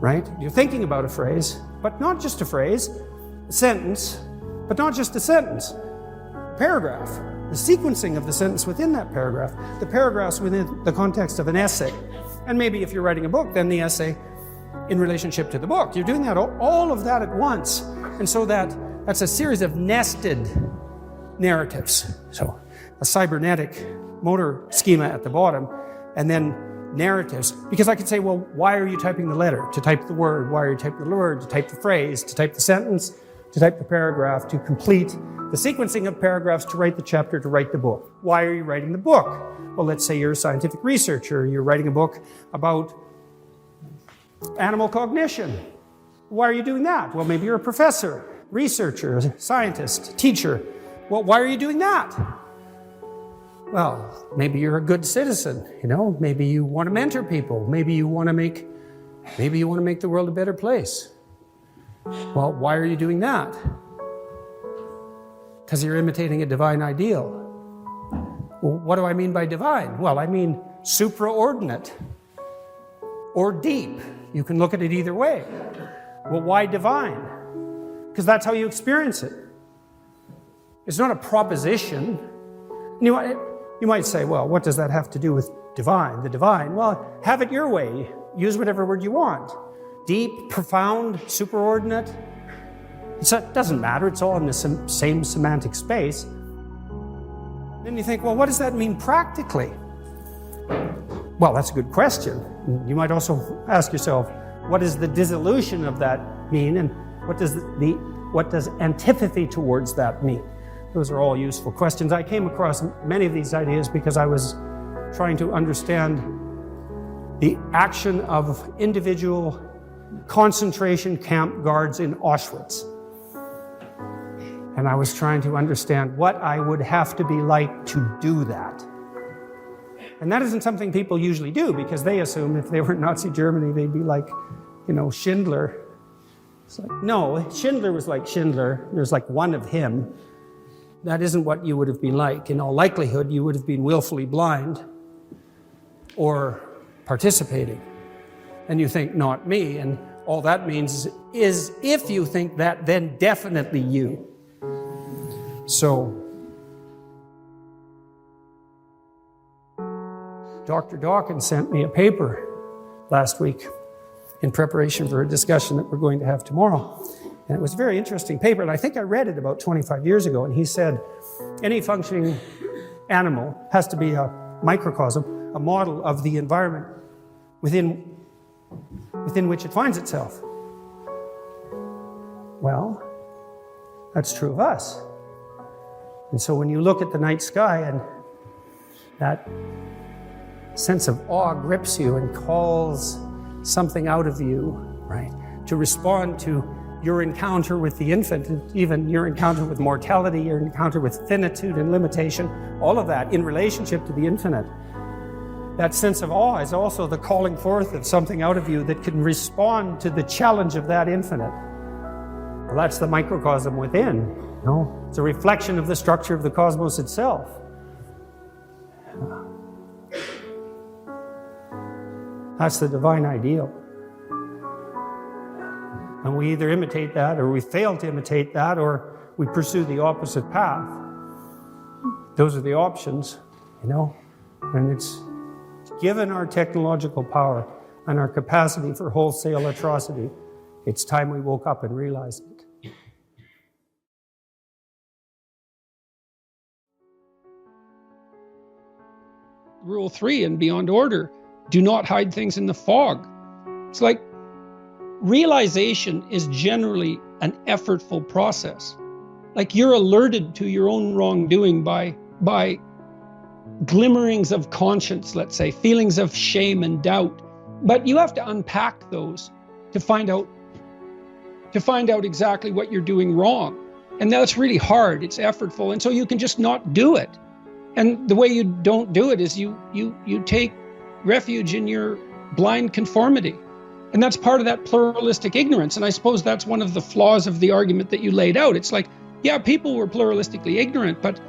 right? You're thinking about a phrase, but not just a phrase, a sentence, but not just a sentence, a paragraph, the sequencing of the sentence within that paragraph, the paragraphs within the context of an essay. And maybe if you're writing a book, then the essay in relationship to the book. You're doing that, all of that at once. And so that's a series of nested narratives. So a cybernetic motor schema at the bottom, and then narratives. Because I could say, well, why are you typing the letter? To type the word. Why are you typing the word? To type the phrase, to type the sentence, to type the paragraph, to complete the sequencing of paragraphs, to write the chapter, to write the book. Why are you writing the book? Well, let's say you're a scientific researcher. You're writing a book about animal cognition. Why are you doing that? Well, maybe you're a professor, researcher, scientist, teacher. Well, why are you doing that? Well, maybe you're a good citizen, maybe you want to mentor people. Maybe you want to make the world a better place. Well, why are you doing that? Because you're imitating a divine ideal. Well, what do I mean by divine? Well, I mean supraordinate or deep. You can look at it either way. Well, why divine? Because that's how you experience it. It's not a proposition. You might say, well, what does that have to do with divine? The divine? Well, have it your way. Use whatever word you want. Deep, profound, superordinate. It doesn't matter. It's all in the same semantic space. Then you think, well, what does that mean practically? Well, that's a good question. You might also ask yourself, what does the dissolution of that mean, and what does antipathy towards that mean? Those are all useful questions. I came across many of these ideas because I was trying to understand the action of individual concentration camp guards in Auschwitz. And I was trying to understand what I would have to be like to do that. And that isn't something people usually do, because they assume if they were in Nazi Germany, they'd be like, Schindler. It's like, no, Schindler was like Schindler. There's like one of him. That isn't what you would have been like. In all likelihood, you would have been willfully blind or participating. And you think, not me. And all that means is if you think that, then definitely you. So, Dr. Dawkins sent me a paper last week in preparation for a discussion that we're going to have tomorrow. And it was a very interesting paper, and I think I read it about 25 years ago, and he said any functioning animal has to be a microcosm, a model of the environment within which it finds itself. Well, that's true of us. And so when you look at the night sky and that sense of awe grips you and calls something out of you, right, to respond to your encounter with the infinite, even your encounter with mortality, your encounter with finitude and limitation, all of that in relationship to the infinite. That sense of awe is also the calling forth of something out of you that can respond to the challenge of that infinite. Well, that's the microcosm within. It's a reflection of the structure of the cosmos itself. That's the divine ideal. And we either imitate that, or we fail to imitate that, or we pursue the opposite path. Those are the options, and it's given our technological power and our capacity for wholesale atrocity, it's time we woke up and realized it. rule 3 in Beyond Order, do not hide things in the fog. It's like realization is generally an effortful process. Like you're alerted to your own wrongdoing by glimmerings of conscience, let's say, feelings of shame and doubt. But you have to unpack those to find out exactly what you're doing wrong. And that's really hard. It's effortful. And so you can just not do it. And the way you don't do it is you take refuge in your blind conformity. And that's part of that pluralistic ignorance. And I suppose that's one of the flaws of the argument that you laid out. It's like, yeah, people were pluralistically ignorant, but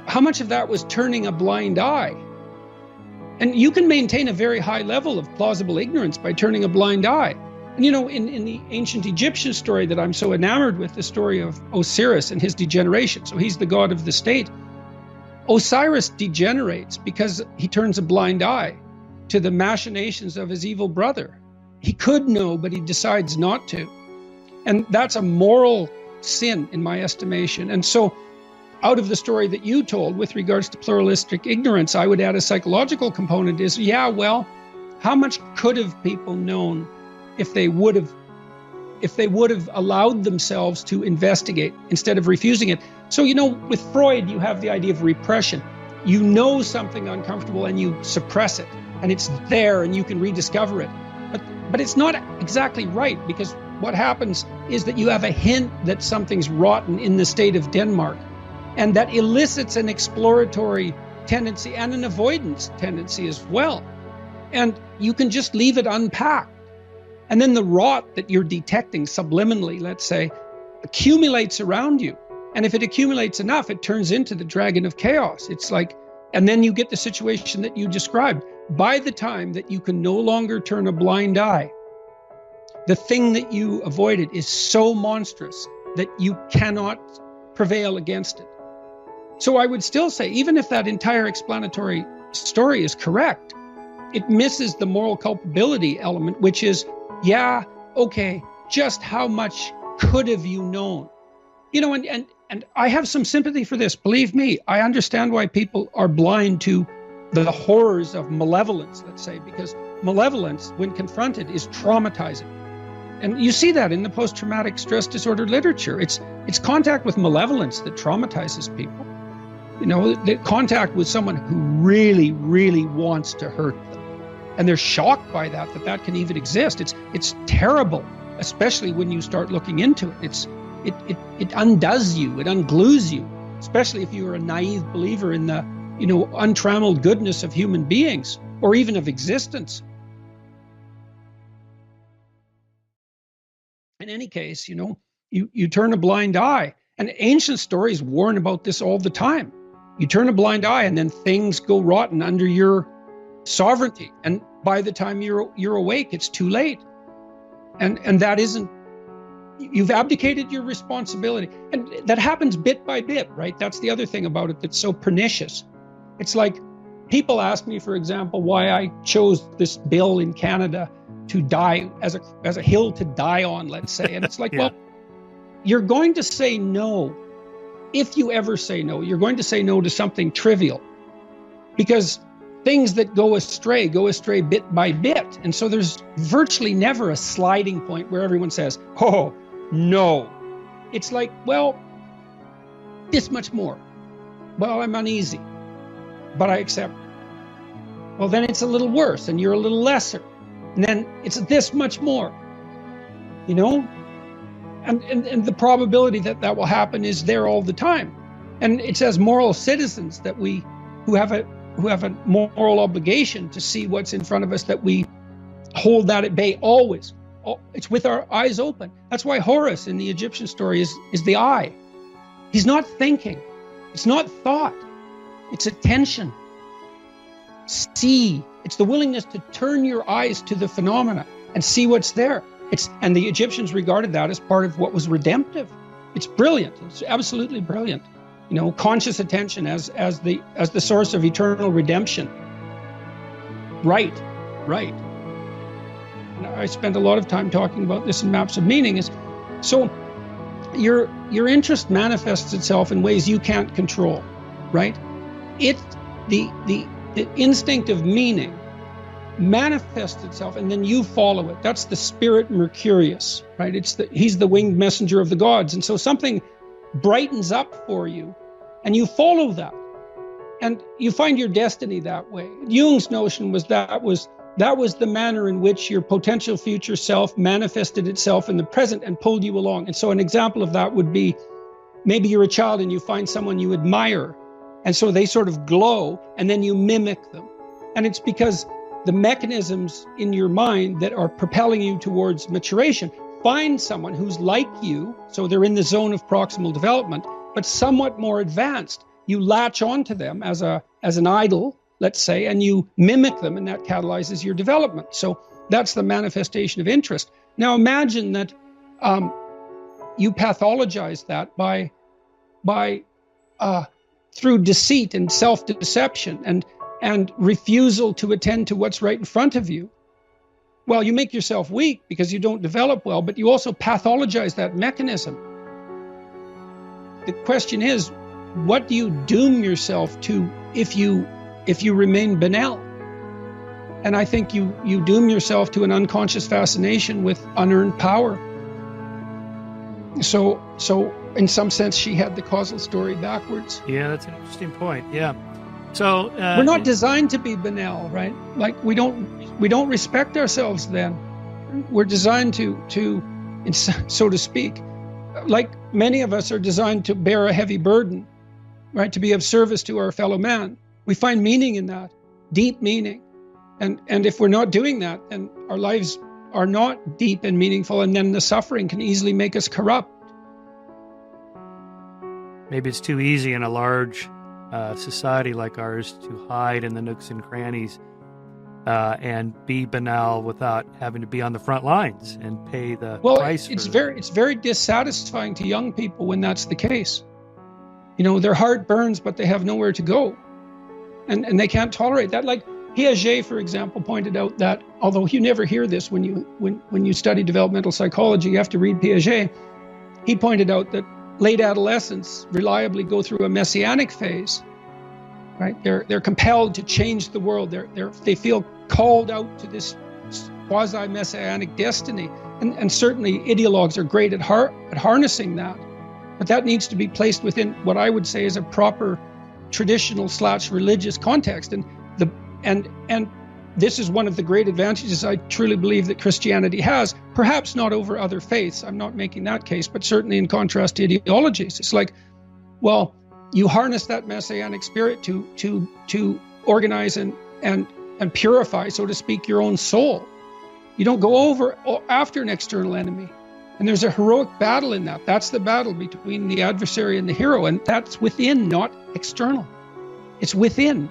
how much of that was turning a blind eye? And you can maintain a very high level of plausible ignorance by turning a blind eye. And you know, in the ancient Egyptian story that I'm so enamored with, the story of Osiris and his degeneration. So he's the god of the state. Osiris degenerates because he turns a blind eye to the machinations of his evil brother. He could know, but he decides not to. And that's a moral sin in my estimation. And so out of the story that you told with regards to pluralistic ignorance, I would add a psychological component is, yeah, well, how much could have people known if they would have allowed themselves to investigate instead of refusing it? So, you know, with Freud, you have the idea of repression. You know something uncomfortable and you suppress it, and it's there and you can rediscover it. But it's not exactly right, because what happens is that you have a hint that something's rotten in the state of Denmark, and that elicits an exploratory tendency and an avoidance tendency as well. And you can just leave it unpacked. And then the rot that you're detecting subliminally, let's say, accumulates around you. And if it accumulates enough, it turns into the dragon of chaos. It's like, and then you get the situation that you described. By the time that you can no longer turn a blind eye, the thing that you avoided is so monstrous that you cannot prevail against it. So I would still say, even if that entire explanatory story is correct, it misses the moral culpability element, which is, yeah, okay, just how much could have you known? You know, and I have some sympathy for this. Believe me, I understand why people are blind to the horrors of malevolence, let's say, because malevolence, when confronted, is traumatizing. And you see that in the post-traumatic stress disorder literature. It's contact with malevolence that traumatizes people. You know, the contact with someone who really, really wants to hurt them. And they're shocked by that can even exist. It's terrible, especially when you start looking into it. It undoes you, it unglues you, especially if you are a naive believer in the, you know, untrammeled goodness of human beings or even of existence. In any case, you know, you turn a blind eye, and ancient stories warn about this all the time. You turn a blind eye and then things go rotten under your sovereignty. And by the time you're awake, it's too late. And that isn't, you've abdicated your responsibility. And that happens bit by bit, right? That's the other thing about it that's so pernicious. It's like people ask me, for example, why I chose this bill in Canada to die as a hill to die on, let's say. And it's like, yeah. Well, you're going to say no. If you ever say no, you're going to say no to something trivial, because things that go astray bit by bit. And so there's virtually never a sliding point where everyone says, oh, no. It's like, well, this much more. Well, I'm uneasy, but I accept. Well, then it's a little worse and you're a little lesser. And then it's this much more, you know? And the probability that will happen is there all the time. And it's as moral citizens that who have a moral obligation to see what's in front of us, that we hold that at bay always. It's with our eyes open. That's why Horus in the Egyptian story is the eye. He's not thinking. It's not thought. It's attention. See. It's the willingness to turn your eyes to the phenomena and see what's there. And the Egyptians regarded that as part of what was redemptive. It's brilliant. It's absolutely brilliant. You know, conscious attention as the source of eternal redemption. Right. And I spent a lot of time talking about this in Maps of Meaning. Is so your interest manifests itself in ways you can't control, right? The the instinct of meaning manifests itself, and then you follow it. That's the spirit Mercurius, right? He's the winged messenger of the gods. And so something brightens up for you, and you follow that. And you find your destiny that way. Jung's notion was that was the manner in which your potential future self manifested itself in the present and pulled you along. And so an example of that would be, maybe you're a child and you find someone you admire, and so they sort of glow, and then you mimic them. And it's because the mechanisms in your mind that are propelling you towards maturation find someone who's like you, so they're in the zone of proximal development, but somewhat more advanced. You latch onto them as an idol, let's say, and you mimic them, and that catalyzes your development. So that's the manifestation of interest. Now imagine that you pathologize that by through deceit and self-deception and refusal to attend to what's right in front of you. Well, you make yourself weak because you don't develop well, but you also pathologize that mechanism. The question is, what do you doom yourself to if you remain banal? And I think you doom yourself to an unconscious fascination with unearned power. So in some sense, she had the causal story backwards. Yeah, that's an interesting point. Yeah. So we're not designed to be banal, right? Like we don't respect ourselves then. We're designed to, so to speak, like many of us are designed to bear a heavy burden, right? To be of service to our fellow man. We find meaning in that, deep meaning. And if we're not doing that, then our lives are not deep and meaningful, and then the suffering can easily make us corrupt. Maybe it's too easy in a large society like ours to hide in the nooks and crannies and be banal without having to be on the front lines and pay the price. It's very dissatisfying to young people when that's the case. You know, their heart burns, but they have nowhere to go, and they can't tolerate that. Like Piaget, for example, pointed out that, although you never hear this when you study developmental psychology, you have to read Piaget. He pointed out that late adolescents reliably go through a messianic phase, right? They're compelled to change the world. They feel called out to this quasi-messianic destiny. And certainly ideologues are great at harnessing that. But that needs to be placed within what I would say is a proper traditional/religious context. And this is one of the great advantages I truly believe that Christianity has, perhaps not over other faiths. I'm not making that case, but certainly in contrast to ideologies. It's like, well, you harness that messianic spirit to organize and purify, so to speak, your own soul. You don't go over after an external enemy. And there's a heroic battle in that. That's the battle between the adversary and the hero. And that's within, not external. It's within.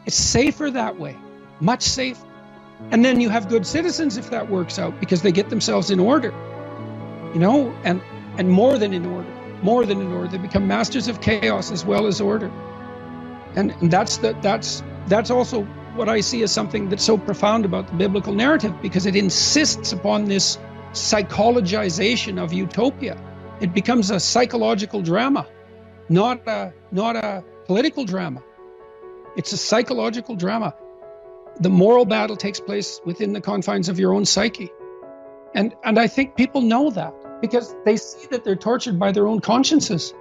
It's safer that way, much safer. And then you have good citizens if that works out, because they get themselves in order, you know, and more than in order. They become masters of chaos as well as order. And that's also what I see as something that's so profound about the biblical narrative, because it insists upon this psychologization of utopia. It becomes a psychological drama, not a political drama. It's a psychological drama. The moral battle takes place within the confines of your own psyche. And I think people know that because they see that they're tortured by their own consciences.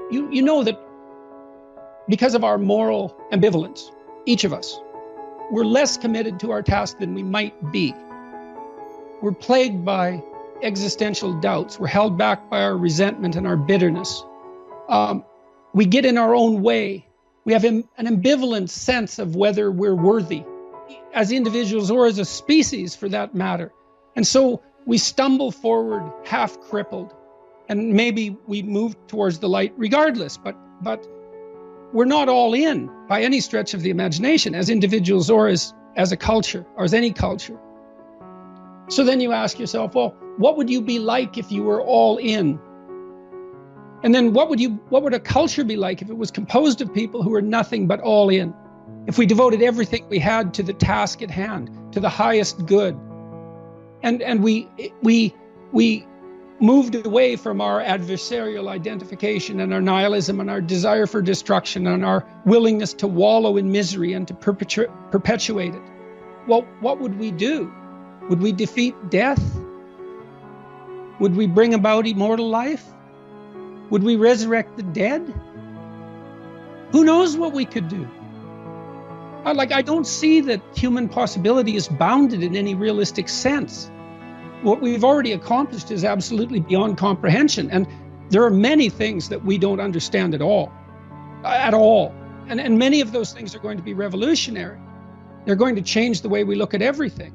You know that because of our moral ambivalence, each of us, we're less committed to our task than we might be. We're plagued by existential doubts. We're held back by our resentment and our bitterness. We get in our own way. We have an ambivalent sense of whether we're worthy, as individuals or as a species for that matter. And so we stumble forward half crippled, and maybe we move towards the light regardless, but we're not all in by any stretch of the imagination as individuals or as a culture or as any culture. So then you ask yourself, well, what would you be like if you were all in? And then what would a culture be like if it was composed of people who were nothing but all in? If we devoted everything we had to the task at hand, to the highest good, and we moved away from our adversarial identification and our nihilism and our desire for destruction and our willingness to wallow in misery and to perpetuate it, well, what would we do? Would we defeat death? Would we bring about immortal life? Would we resurrect the dead? Who knows what we could do? I don't see that human possibility is bounded in any realistic sense. What we've already accomplished is absolutely beyond comprehension. And there are many things that we don't understand at all. And many of those things are going to be revolutionary. They're going to change the way we look at everything.